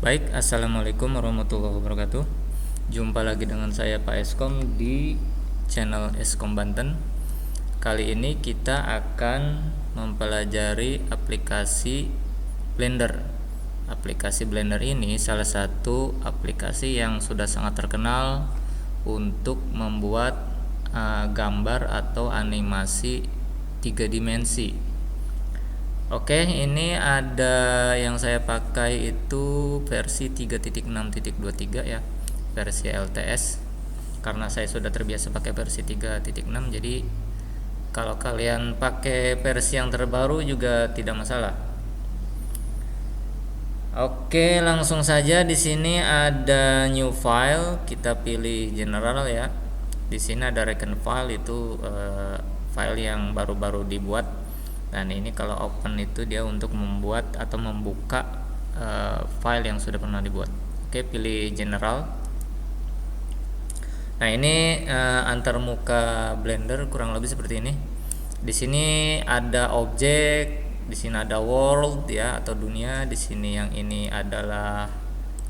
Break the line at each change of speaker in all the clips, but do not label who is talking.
Baik, assalamualaikum warahmatullahi wabarakatuh. Jumpa lagi dengan saya Pak Eskom di channel Eskom Banten. Kali ini kita akan mempelajari aplikasi Blender. Aplikasi Blender ini salah satu aplikasi yang sudah sangat terkenal untuk membuat gambar atau animasi 3 dimensi. Oke, ini ada yang saya pakai itu versi 3.6.23 ya, versi LTS. Karena saya sudah terbiasa pakai versi 3.6, jadi kalau kalian pakai versi yang terbaru juga tidak masalah. Oke, langsung saja. Di sini ada new file, kita pilih general ya. Di sini ada recent file, itu file yang baru-baru dibuat. Dan ini kalau open itu dia untuk membuat atau membuka file yang sudah pernah dibuat. Oke, pilih general. Nah, ini antarmuka Blender kurang lebih seperti ini. Di sini ada objek, di sini ada world ya atau dunia. Di sini yang ini adalah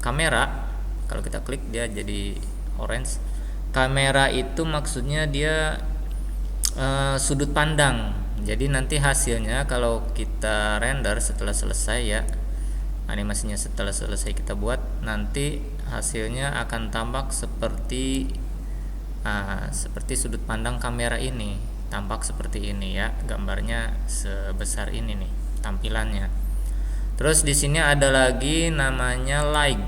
kamera. Kalau kita klik dia jadi orange. Kamera itu maksudnya dia sudut pandang. Jadi nanti hasilnya kalau kita render setelah selesai ya, animasinya setelah selesai kita buat, nanti hasilnya akan tampak seperti sudut pandang kamera ini, tampak seperti ini ya, gambarnya sebesar ini nih tampilannya. Terus di sini ada lagi namanya light.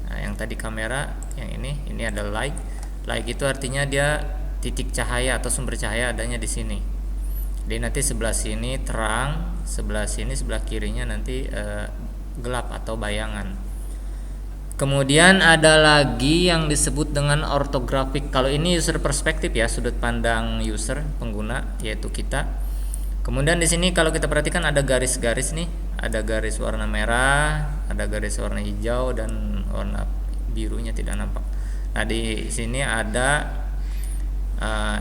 Nah, yang tadi kamera, yang ini ada light. Light itu artinya dia titik cahaya atau sumber cahaya adanya di sini. Jadi nanti sebelah sini terang, sebelah sini sebelah kirinya nanti gelap atau bayangan. Kemudian ada lagi yang disebut dengan ortografik. Kalau ini user perspektif ya, sudut pandang user pengguna yaitu kita. Kemudian di sini kalau kita perhatikan ada garis-garis nih, ada garis warna merah, ada garis warna hijau dan warna birunya tidak nampak. Nah, di sini ada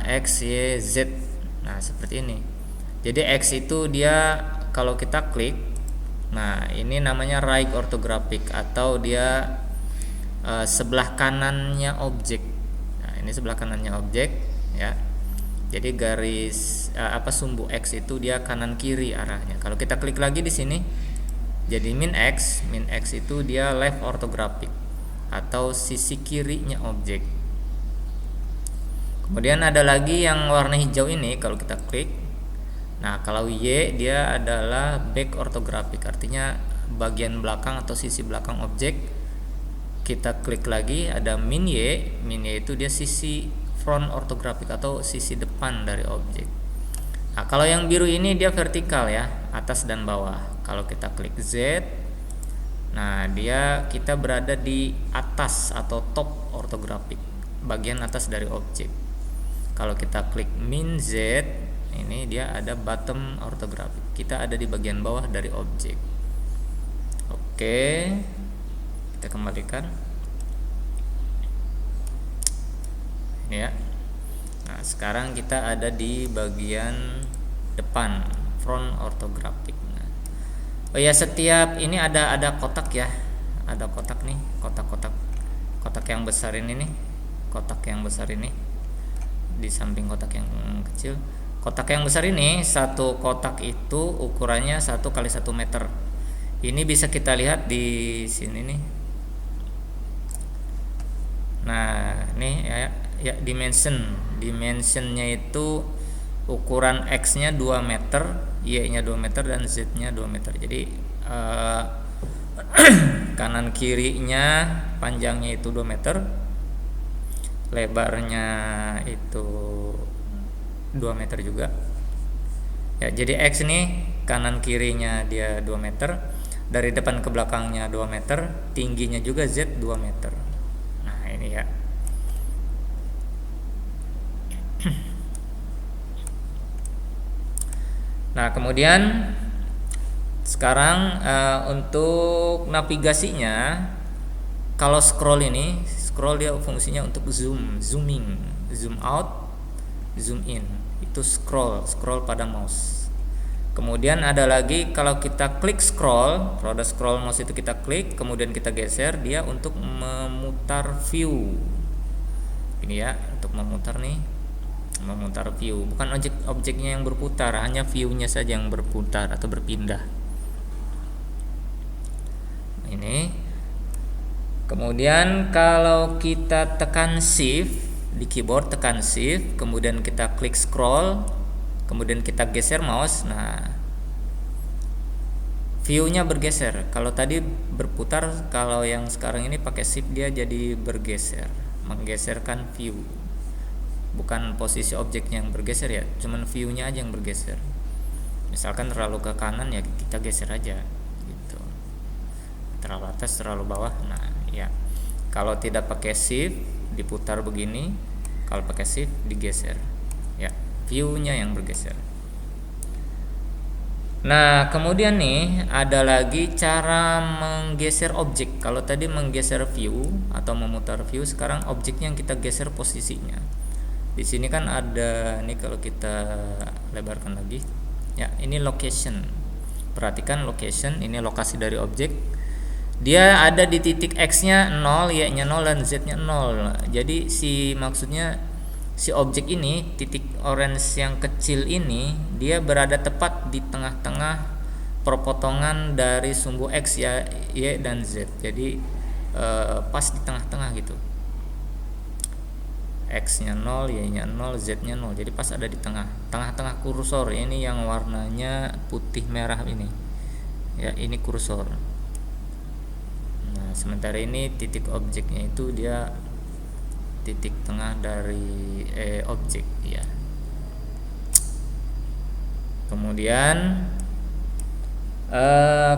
X, Y, Z. Nah, seperti ini. Jadi X itu dia kalau kita klik, nah ini namanya right orthographic atau dia sebelah kanannya objek. Nah, ini sebelah kanannya objek ya. Jadi garis sumbu X itu dia kanan kiri arahnya. Kalau kita klik lagi di sini jadi min X itu dia left orthographic atau sisi kirinya objek. Kemudian ada lagi yang warna hijau ini kalau kita klik. Nah, kalau Y dia adalah back orthographic, artinya bagian belakang atau sisi belakang objek. Kita klik lagi ada min Y itu dia sisi front orthographic atau sisi depan dari objek. Nah, kalau yang biru ini dia vertikal ya, atas dan bawah. Kalau kita klik Z, nah kita berada di atas atau top orthographic, bagian atas dari objek. Kalau kita klik min Z, ini dia ada bottom orthographic, kita ada di bagian bawah dari objek. Oke, kita kembalikan ya. Nah, sekarang kita ada di bagian depan, front orthographic. Nah, oh ya, setiap ini ada kotak ya, ada kotak nih, kotak yang besar ini nih, kotak yang besar ini di samping kotak yang kecil. Kotak yang besar ini, satu kotak itu ukurannya 1 kali 1 meter. Ini bisa kita lihat di sini nih. Nah, nih ya dimensionnya itu ukuran X-nya 2 meter, Y-nya 2 meter dan Z-nya 2 meter. Jadi kanan kirinya panjangnya itu 2 meter, lebarnya itu 2 meter juga ya. Jadi X nih kanan kirinya dia 2 meter, dari depan ke belakangnya 2 meter, tingginya juga Z 2 meter. Nah, ini ya. Nah, kemudian sekarang untuk navigasinya, kalau scroll dia fungsinya untuk zooming, zoom out, zoom in. Itu scroll pada mouse. Kemudian ada lagi kalau kita klik scroll, roda scroll mouse itu kita klik, kemudian kita geser dia untuk memutar view. Ini ya, untuk memutar nih, memutar view. Bukan objeknya yang berputar, hanya view-nya saja yang berputar atau berpindah. Ini. Kemudian kalau kita tekan shift di keyboard, tekan shift, kemudian kita klik scroll, kemudian kita geser mouse, nah view-nya bergeser. Kalau tadi berputar, kalau yang sekarang ini pakai shift dia jadi bergeser, menggeserkan view. Bukan posisi objeknya yang bergeser ya, cuman view-nya aja yang bergeser. Misalkan terlalu ke kanan ya kita geser aja gitu. Terlalu atas, terlalu bawah. Nah, ya. Kalau tidak pakai shift diputar begini, kalau pakai shift digeser. Ya, view-nya yang bergeser. Nah, kemudian nih ada lagi cara menggeser objek. Kalau tadi menggeser view atau memutar view, sekarang objeknya yang kita geser posisinya. Di sini kan ada nih, kalau kita lebarkan lagi. Ya, ini location. Perhatikan location, ini lokasi dari objek. Dia ada di titik X-nya 0, Y-nya 0 dan Z-nya 0. Jadi maksudnya si objek ini, titik orange yang kecil ini, dia berada tepat di tengah-tengah perpotongan dari sumbu X ya, Y dan Z. Jadi pas di tengah-tengah gitu. X-nya 0, Y-nya 0, Z-nya 0. Jadi pas ada di tengah-tengah kursor. Ini yang warnanya putih merah ini. Ya, ini kursor. Nah, sementara ini titik objeknya itu dia titik tengah dari objek ya. Kemudian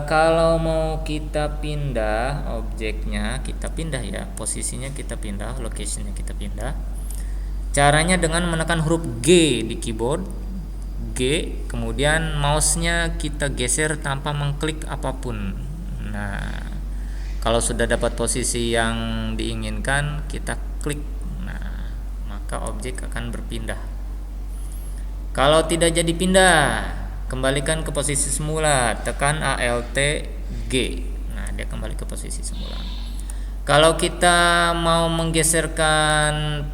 kalau mau kita pindah objeknya, kita pindah ya, posisinya kita pindah, locationnya kita pindah. Caranya dengan menekan huruf G di keyboard, G, kemudian mouse-nya kita geser tanpa mengklik apapun. Nah, kalau sudah dapat posisi yang diinginkan, kita klik. Nah, maka objek akan berpindah. Kalau tidak jadi pindah, kembalikan ke posisi semula, tekan Alt G. Nah, dia kembali ke posisi semula. Kalau kita mau menggeserkan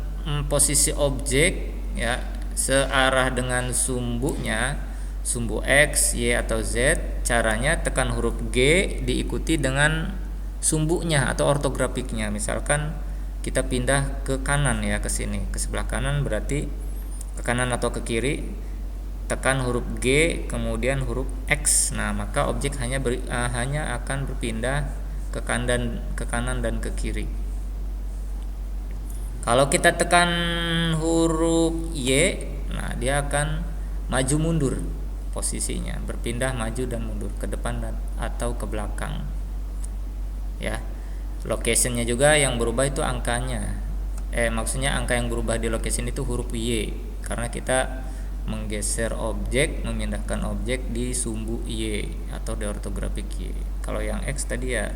posisi objek ya searah dengan sumbunya, sumbu X, Y atau Z, caranya tekan huruf G diikuti dengan sumbunya atau ortografiknya. Misalkan kita pindah ke kanan ya, ke sini, ke sebelah kanan, berarti ke kanan atau ke kiri, tekan huruf G kemudian huruf X. Nah, maka objek hanya akan berpindah ke kanan dan ke kiri. Kalau kita tekan huruf Y, nah dia akan maju mundur posisinya, berpindah maju dan mundur ke depan atau ke belakang. Ya. Locationnya juga yang berubah itu angkanya. Maksudnya angka yang berubah di location itu huruf Y, karena kita menggeser objek, memindahkan objek di sumbu Y atau di ortografik Y. Kalau yang X tadi ya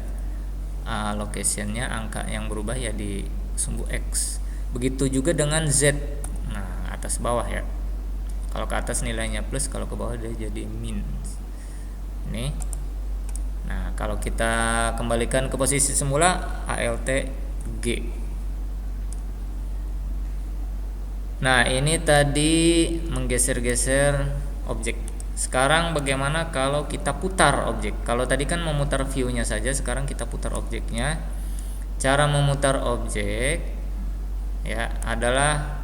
locationnya angka yang berubah ya di sumbu X. Begitu juga dengan Z. Nah, atas bawah ya. Kalau ke atas nilainya plus, kalau ke bawah dia jadi min. Ini. Nah, kalau kita kembalikan ke posisi semula, Alt G. Nah, ini tadi menggeser-geser objek. Sekarang bagaimana kalau kita putar objek? Kalau tadi kan memutar view-nya saja, sekarang kita putar objeknya. Cara memutar objek ya adalah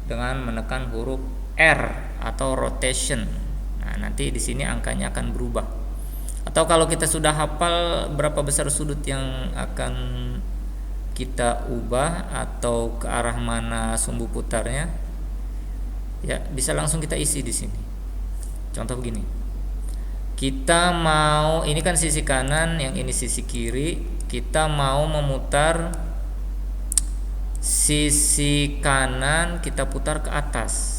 dengan menekan huruf R atau rotation. Nah, nanti di sini angkanya akan berubah. Atau kalau kita sudah hafal berapa besar sudut yang akan kita ubah atau ke arah mana sumbu putarnya, ya bisa langsung kita isi di sini. Contoh begini. Kita mau, ini kan sisi kanan, yang ini sisi kiri. Kita mau memutar sisi kanan, kita putar ke atas.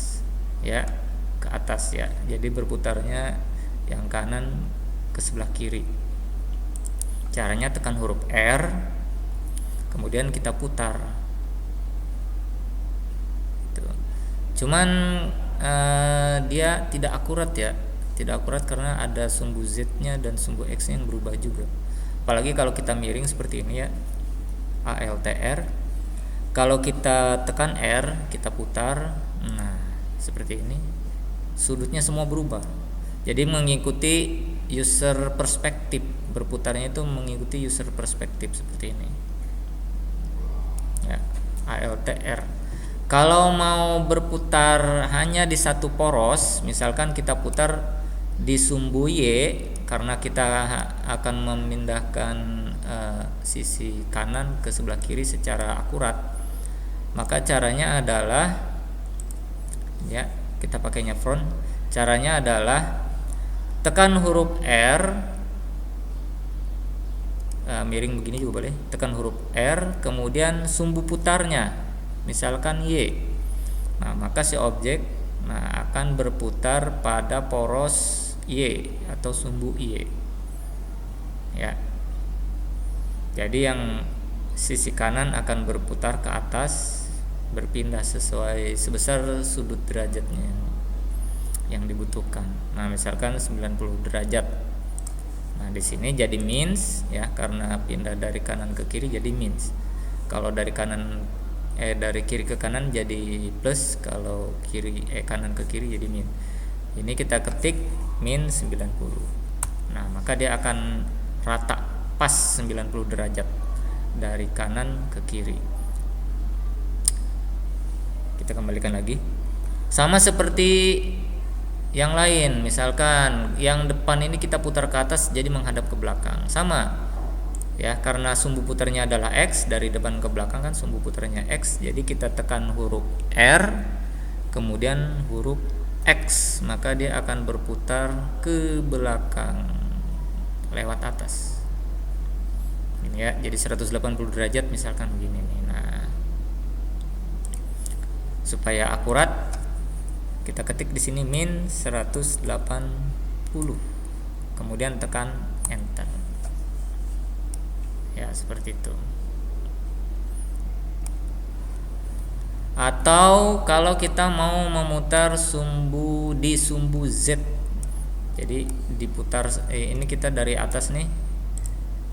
Ya, ke atas ya. Jadi berputarnya yang kanan ke sebelah kiri. Caranya tekan huruf R, kemudian kita putar. Cuman dia tidak akurat ya, tidak akurat karena ada sumbu Z-nya dan sumbu X-nya yang berubah juga. Apalagi kalau kita miring seperti ini ya, ALTR. Kalau kita tekan R, kita putar, nah seperti ini, sudutnya semua berubah. Jadi mengikuti user perspektif, berputarnya itu mengikuti user perspektif seperti ini. Ya, ALTR. Kalau mau berputar hanya di satu poros, misalkan kita putar di sumbu Y karena kita akan memindahkan sisi kanan ke sebelah kiri secara akurat, maka caranya adalah ya, kita pakainya front. Caranya adalah tekan huruf R, miring begini juga boleh, tekan huruf R, kemudian sumbu putarnya misalkan Y. Nah, maka si objek akan berputar pada poros Y atau sumbu Y. Ya. Jadi yang sisi kanan akan berputar ke atas, berpindah sesuai sebesar sudut derajatnya yang dibutuhkan. Nah, misalkan 90 derajat. Nah, di sini jadi minus ya, karena pindah dari kanan ke kiri jadi minus. Kalau dari dari kiri ke kanan jadi plus, kalau kanan ke kiri jadi min. Ini kita ketik min 90. Nah, maka dia akan rata pas 90 derajat dari kanan ke kiri. Kita kembalikan lagi. Sama seperti yang lain, misalkan yang depan ini kita putar ke atas jadi menghadap ke belakang. Sama ya, karena sumbu putarnya adalah X, dari depan ke belakang kan sumbu putarnya X, jadi kita tekan huruf R kemudian huruf X, maka dia akan berputar ke belakang lewat atas ini ya, jadi 180 derajat misalkan begini nih. Nah, supaya akurat kita ketik di sini min 180, kemudian tekan enter. Ya, seperti itu. Atau kalau kita mau memutar sumbu di sumbu Z, jadi diputar ini kita dari atas nih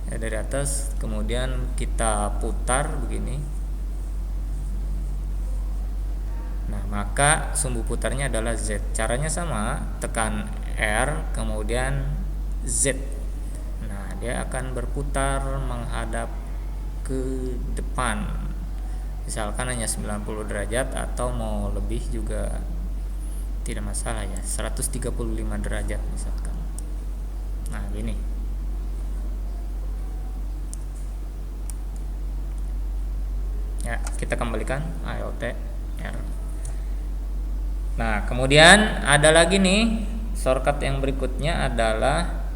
ya, dari atas kemudian kita putar begini. Nah, maka sumbu putarnya adalah Z. Caranya sama, tekan R kemudian Z. Nah, dia akan berputar menghadap ke depan. Misalkan hanya 90 derajat atau mau lebih juga tidak masalah ya, 135 derajat misalkan. Nah, gini. Ya, kita kembalikan ALTR. Nah, kemudian ada lagi nih shortcut yang berikutnya adalah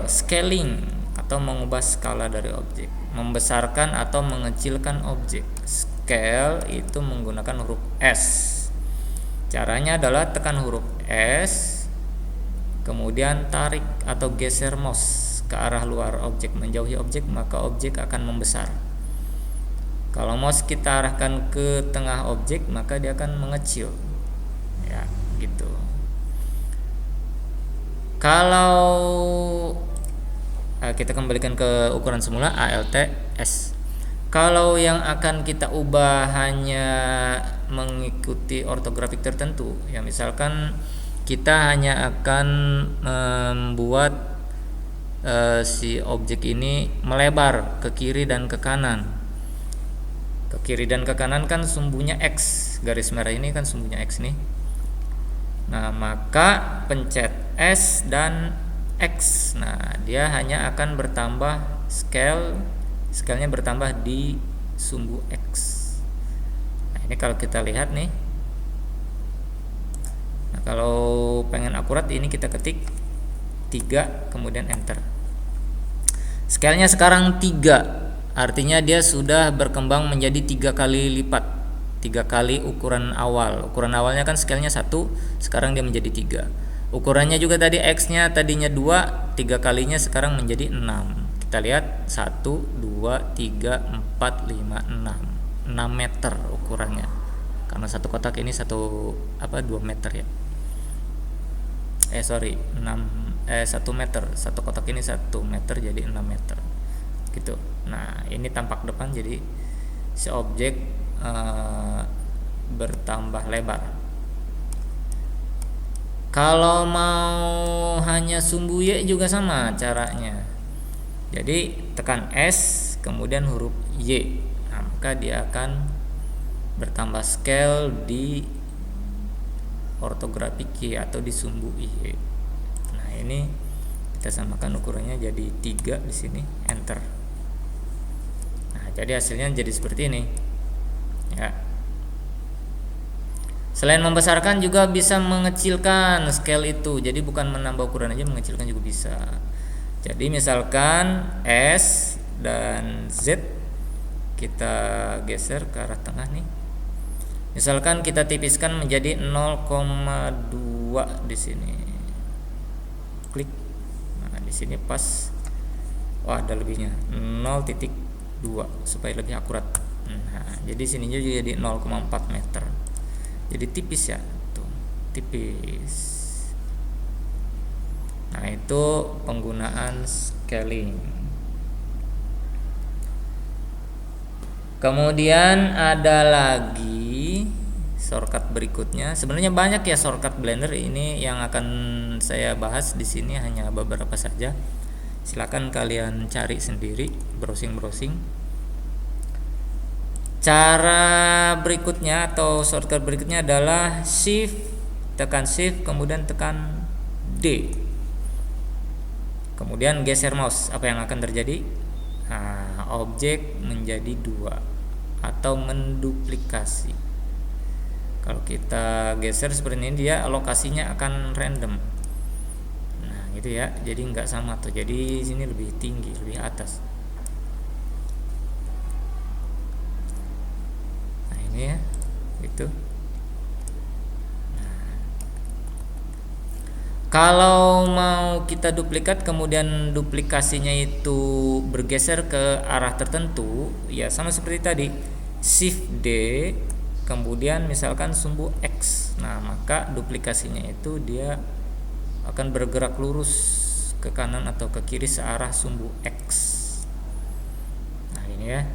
scaling atau mengubah skala dari objek, membesarkan atau mengecilkan objek. Scale itu menggunakan huruf S. Caranya adalah tekan huruf S, kemudian tarik atau geser mouse ke arah luar objek, menjauhi objek, maka objek akan membesar. Kalau mouse kita arahkan ke tengah objek, maka dia akan mengecil. Ya, gitu. Kalau kita kembalikan ke ukuran semula ALTS. Kalau yang akan kita ubah hanya mengikuti ortografik tertentu, ya misalkan kita hanya akan membuat si objek ini melebar ke kiri dan ke kanan. Ke kiri dan ke kanan kan sumbunya X, garis merah ini kan sumbunya X nih. Nah, maka pencet S dan X. Nah, dia hanya akan bertambah scale-nya bertambah di sumbu X. Nah, ini kalau kita lihat nih. Nah, kalau pengen akurat ini kita ketik 3 kemudian enter. Scale-nya sekarang 3. Artinya dia sudah berkembang menjadi 3 kali lipat, 3 kali ukuran awal. Ukuran awalnya kan scale-nya 1, sekarang dia menjadi 3. Ukurannya juga tadi X-nya tadinya 2, 3 kalinya sekarang menjadi 6. Kita lihat 1, 2, 3, 4, 5, 6. 6 meter ukurannya. Karena satu kotak ini 2 meter ya. sorry 1 meter, satu kotak ini 1 meter jadi 6 meter gitu. Nah ini tampak depan, jadi si objek bertambah lebar. Kalau mau hanya sumbu Y juga sama caranya. Jadi tekan S kemudian huruf Y, nah, maka dia akan bertambah scale di ortografik Y atau di sumbu Y. Nah ini kita samakan ukurannya jadi 3 di sini, enter. Nah jadi hasilnya jadi seperti ini ya. Selain membesarkan juga bisa mengecilkan scale itu, jadi bukan menambah ukuran aja, mengecilkan juga bisa. Jadi misalkan S dan Z kita geser ke arah tengah nih. Misalkan kita tipiskan menjadi 0,2 di sini. Klik. Nah, di sini pas. Wah, ada lebihnya. 0,2 supaya lebih akurat. Nah, jadi sininya juga jadi 0,4 meter. Jadi tipis ya, tuh, tipis. Nah, itu penggunaan scaling. Kemudian ada lagi shortcut berikutnya. Sebenarnya banyak ya shortcut Blender, ini yang akan saya bahas di sini hanya beberapa saja. Silakan kalian cari sendiri, browsing. Cara berikutnya atau shortcut berikutnya adalah tekan shift kemudian tekan D. Kemudian geser mouse. Apa yang akan terjadi? Nah, objek menjadi 2 atau menduplikasi. Kalau kita geser seperti ini, dia lokasinya akan random. Nah, gitu ya. Jadi nggak sama tuh. Jadi sini lebih tinggi, lebih atas. Nah, ini ya. Itu. Kalau mau kita duplikat kemudian duplikasinya itu bergeser ke arah tertentu, ya sama seperti tadi, Shift D kemudian misalkan sumbu X. Nah, maka duplikasinya itu dia akan bergerak lurus ke kanan atau ke kiri searah sumbu X. Nah, ini ya.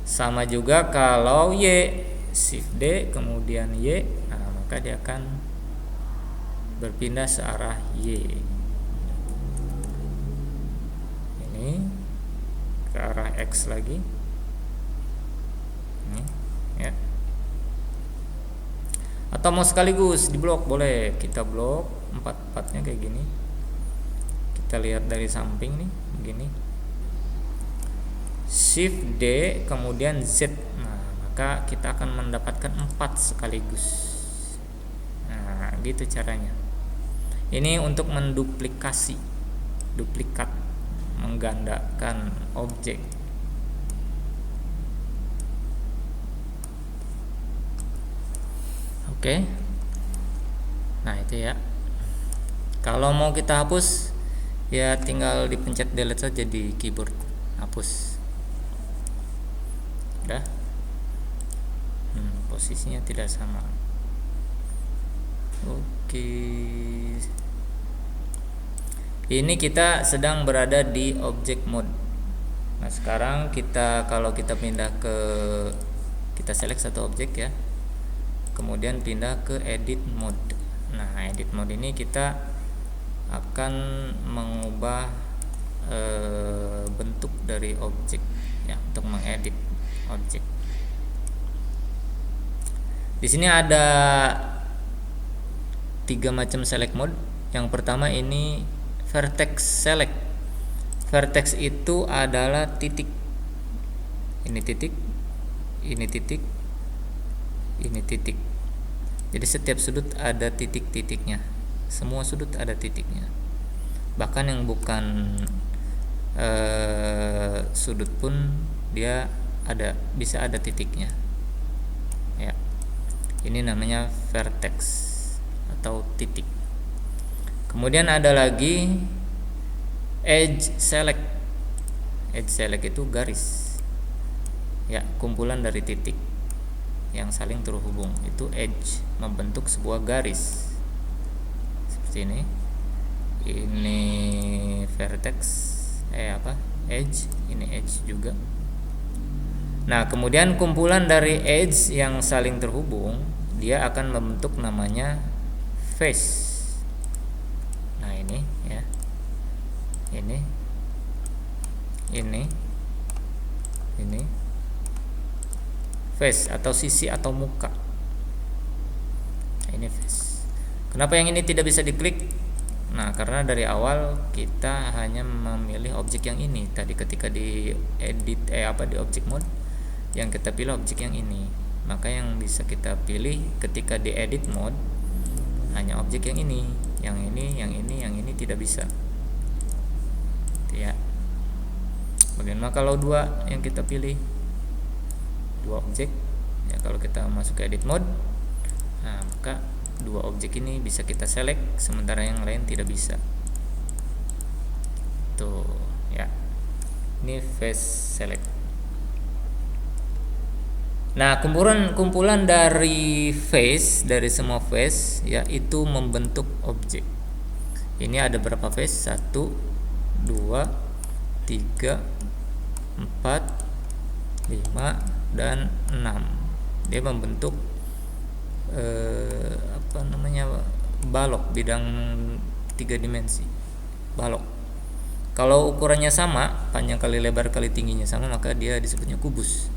Sama juga kalau Y, Shift D kemudian Y, nah maka dia akan berpindah searah Y. Ini ke arah X lagi. Ini ya. Atau mau sekaligus di blok boleh, kita blok 4-4-nya kayak gini. Kita lihat dari samping nih, begini. Shift D kemudian Z. Nah, maka kita akan mendapatkan 4 sekaligus. Nah, gitu caranya. Ini untuk menduplikasi, duplikat, menggandakan objek. Oke. Nah, itu ya. Kalau mau kita hapus, ya tinggal dipencet delete saja di keyboard. Hapus. Udah. Posisinya tidak sama. Oke. Ini kita sedang berada di object mode. Nah, sekarang kalau kita pindah kita select satu objek ya. Kemudian pindah ke edit mode. Nah, edit mode ini kita akan mengubah bentuk dari objek ya, untuk mengedit objek. Di sini ada 3 macam select mode. Yang pertama ini vertex select. Vertex itu adalah titik. Ini titik, ini titik, ini titik. Jadi setiap sudut ada titik-titiknya. Semua sudut ada titiknya. Bahkan yang bukan sudut pun dia bisa ada titiknya. Ya. Ini namanya vertex atau titik. Kemudian ada lagi edge select. Edge select itu garis. Ya, kumpulan dari titik yang saling terhubung. Itu edge, membentuk sebuah garis. seperti ini. Ini vertex edge, ini edge juga. Nah, kemudian kumpulan dari edge yang saling terhubung, dia akan membentuk namanya face. Nah, ini ya. Ini face atau sisi atau muka. Nah, ini face. Kenapa yang ini tidak bisa diklik? Nah, karena dari awal kita hanya memilih objek yang ini. Tadi ketika di edit di object mode, yang kita pilih objek yang ini. Maka yang bisa kita pilih ketika di edit mode hanya objek yang ini. Yang ini tidak bisa. Ya. Bagaimana kalau dua yang kita pilih? Dua objek. Ya, kalau kita masuk ke edit mode, nah, maka dua objek ini bisa kita select, sementara yang lain tidak bisa. Tuh, ya. Ini face select. Nah, kumpulan dari face, dari semua face, ya, itu membentuk objek. Ini ada berapa face? 1, 2, 3, 4, 5, dan 6. Dia membentuk balok bidang 3 dimensi. Balok. Kalau ukurannya sama, panjang kali lebar kali tingginya sama, maka dia disebutnya kubus.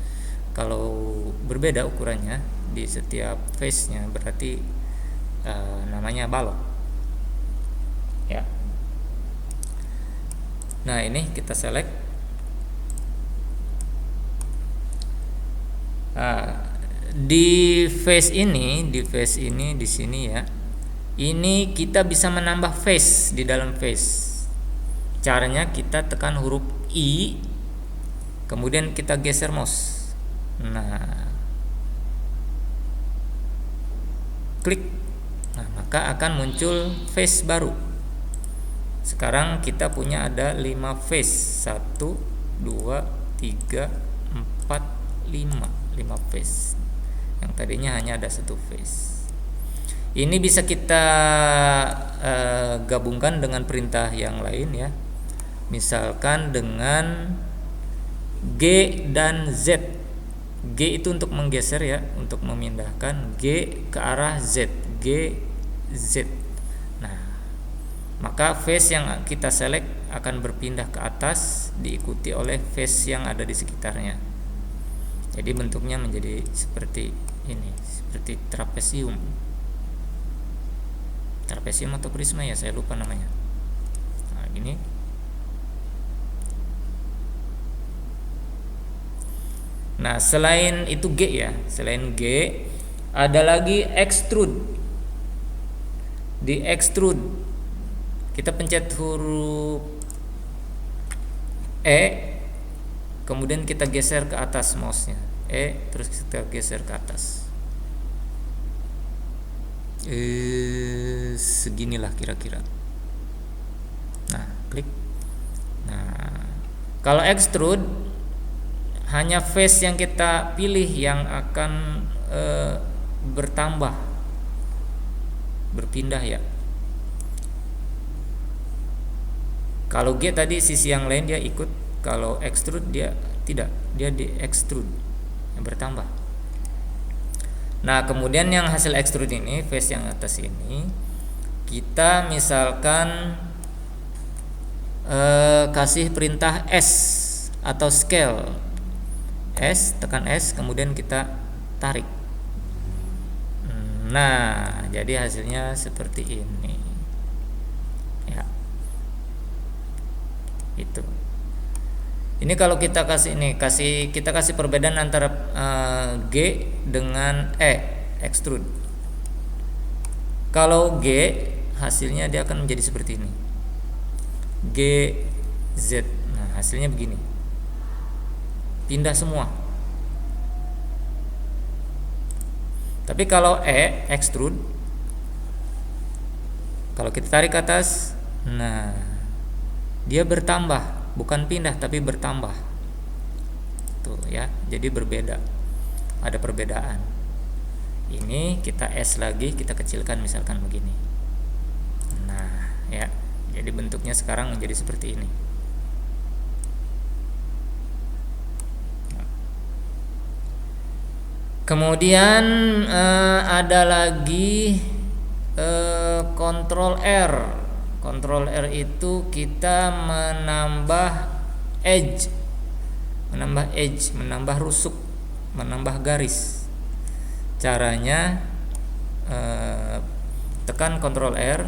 Kalau berbeda ukurannya di setiap face-nya, berarti namanya balok. Ya. Nah, ini kita select. Di face ini di sini ya. Ini kita bisa menambah face di dalam face. Caranya kita tekan huruf I, kemudian kita geser mouse. Nah, klik. Nah, maka akan muncul face baru. Sekarang kita punya ada 5 face. 1, 2, 3, 4, 5 face. Yang tadinya hanya ada 1 face. Ini bisa kita gabungkan dengan perintah yang lain ya. Misalkan dengan G dan Z. G itu untuk menggeser ya, untuk memindahkan. G ke arah Z. G, Z. Nah, maka face yang kita select akan berpindah ke atas, diikuti oleh face yang ada di sekitarnya. Jadi bentuknya menjadi seperti ini, seperti trapesium atau prisma ya, saya lupa namanya. Nah, gini. Nah, selain itu G ya, selain G ada lagi extrude. Di extrude kita pencet huruf E, kemudian kita geser ke atas mouse-nya. Terus kita geser ke atas. Seginilah kira-kira. Nah, klik. Nah, kalau extrude hanya face yang kita pilih yang akan bertambah, berpindah ya. Kalau G tadi sisi yang lain dia ikut, kalau extrude dia tidak, dia di extrude yang bertambah. Nah, kemudian yang hasil extrude ini, face yang atas ini, kita misalkan kasih perintah S atau scale. S, tekan S, kemudian kita tarik. Nah, jadi hasilnya seperti ini. Ya. Itu. Ini kalau kita kita kasih perbedaan antara G dengan extrude. Kalau G hasilnya dia akan menjadi seperti ini. G, Z. Nah, hasilnya begini. Pindah semua. Tapi kalau extrude, kalau kita tarik ke atas, nah, dia bertambah, bukan pindah tapi bertambah. Tuh ya, jadi berbeda. Ada perbedaan. Ini kita S lagi, kita kecilkan misalkan begini. Nah, ya. Jadi bentuknya sekarang menjadi seperti ini. Kemudian ada lagi Ctrl R. Ctrl R itu kita edge, menambah rusuk, menambah garis. Caranya tekan Ctrl R.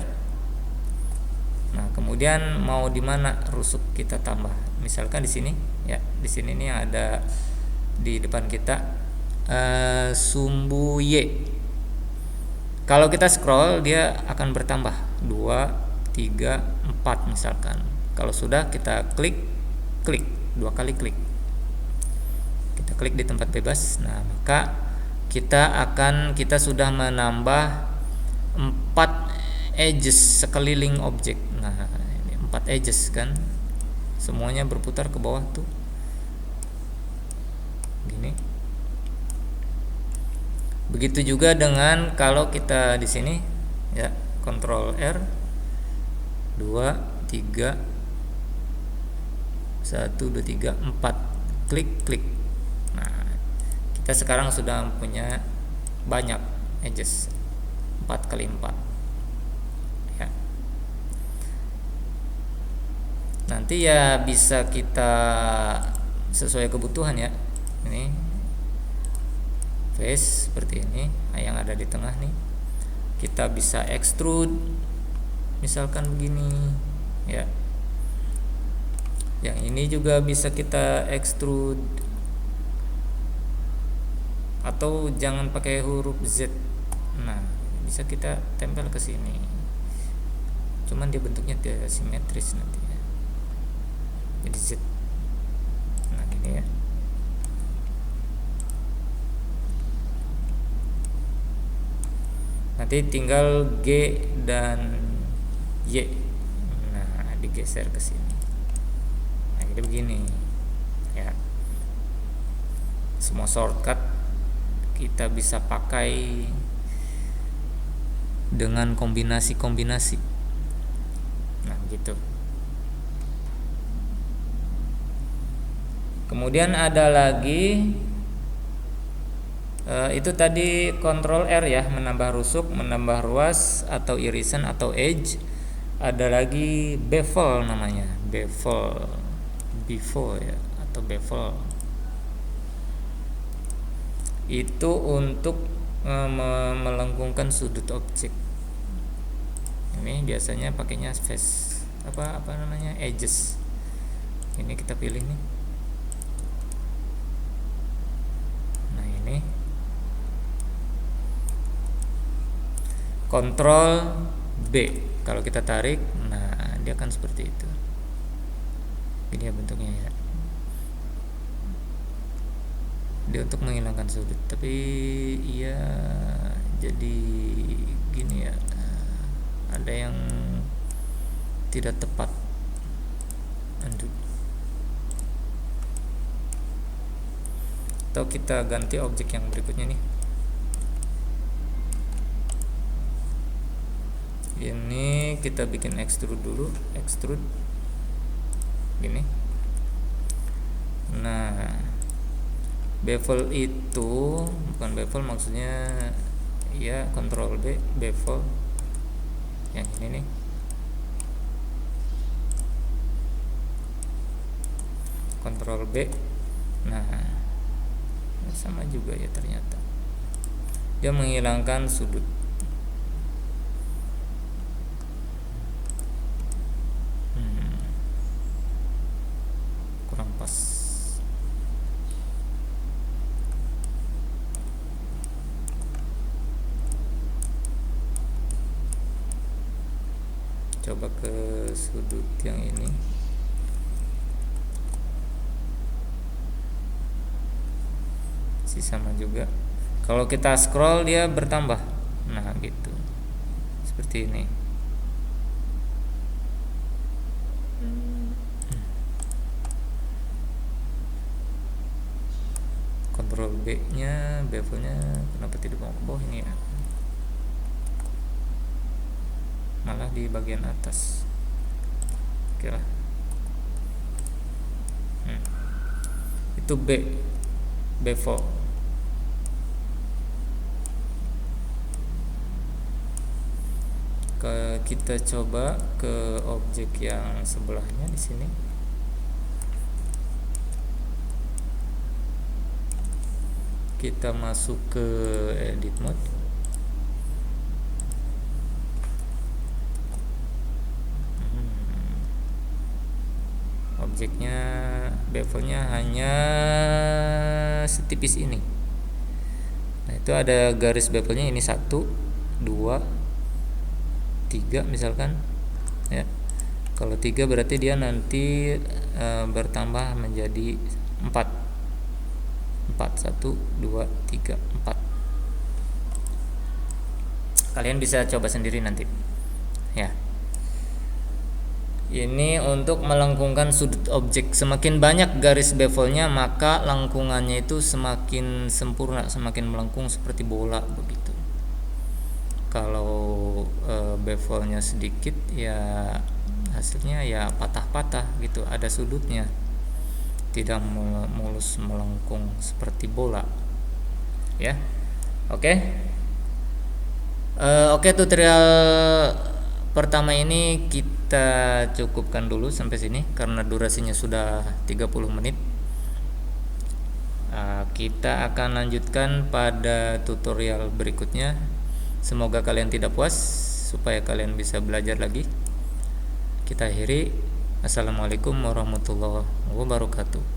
Nah, kemudian mau di mana rusuk kita tambah. Misalkan di sini, ya. Di sini nih ada di depan kita sumbu Y. Kalau kita scroll dia akan bertambah 2, 3, 4 misalkan. Kalau sudah kita klik 2 kali klik. Kita klik di tempat bebas. Nah, maka kita sudah menambah 4 edges sekeliling objek. Nah, ini 4 edges kan. Semuanya berputar ke bawah tuh. Gini. Begitu juga dengan kalau kita di sini, ya, Ctrl R, 2, 3, 1, 2, 3, 4, klik. Nah, kita sekarang sudah punya banyak edges, 4 kali 4, ya. Nanti ya bisa kita sesuai kebutuhan, ya. Ini face seperti ini, yang ada di tengah nih. Kita bisa extrude misalkan begini, ya. Yang ini juga bisa kita extrude, atau jangan pakai huruf Z. Nah, bisa kita tempel ke sini. Cuman dia bentuknya tidak simetris nanti, ya. Jadi Z. Nah, gini, ya. Nanti tinggal G dan Y. Nah, digeser ke sini. Nah, jadi begini, ya. Semua shortcut kita bisa pakai dengan kombinasi-kombinasi. Nah, gitu. Kemudian ada lagi itu tadi Ctrl R, ya, menambah rusuk, menambah ruas atau irisan atau edge. Ada lagi bevel namanya, bevel, ya, atau bevel. Itu untuk melengkungkan sudut objek. Ini biasanya pakainya face apa namanya, edges. Ini kita pilih nih. Nah, ini Ctrl B. Kalau kita tarik, nah dia akan seperti itu. Ini ya bentuknya, ya. Dia untuk menghilangkan sudut, tapi iya jadi gini, ya. Ada yang tidak tepat. Undo. Atau kita ganti objek yang berikutnya nih. Ini kita bikin extrude dulu, extrude gini. Nah, bevel itu bukan bevel, maksudnya ya Ctrl B, bevel yang ini nih. Ctrl B. Nah, sama juga, ya, ternyata dia menghilangkan sudut. Kurang pas. Coba ke sudut yang ini. Sama juga. Kalau kita scroll dia bertambah. Nah, gitu. Seperti ini. Ctrl B nya, bevelnya kenapa tidak mau ke bawah ini, ya. malah di bagian atas. Oke lah. Itu bevel. Kita coba ke objek yang sebelahnya di sini. Kita masuk ke edit mode. Objeknya bevelnya hanya setipis ini. Nah, itu ada garis bevelnya ini 1, 2, 3 misalkan ya. Kalau 3 berarti dia nanti bertambah menjadi 4. 1, 2, 3, 4. Kalian bisa coba sendiri nanti ya. Ini untuk melengkungkan sudut objek. Semakin banyak garis bevelnya, maka lengkungannya itu semakin sempurna, semakin melengkung seperti bola begitu. Kalau bevelnya sedikit, ya hasilnya ya patah-patah gitu, ada sudutnya, tidak mulus melengkung seperti bola ya. Oke, tutorial pertama ini kita cukupkan dulu sampai sini karena durasinya sudah 30 menit. Kita akan lanjutkan pada tutorial berikutnya. Semoga kalian tidak puas, supaya kalian bisa belajar lagi. Kita akhiri. Assalamualaikum warahmatullahi wabarakatuh.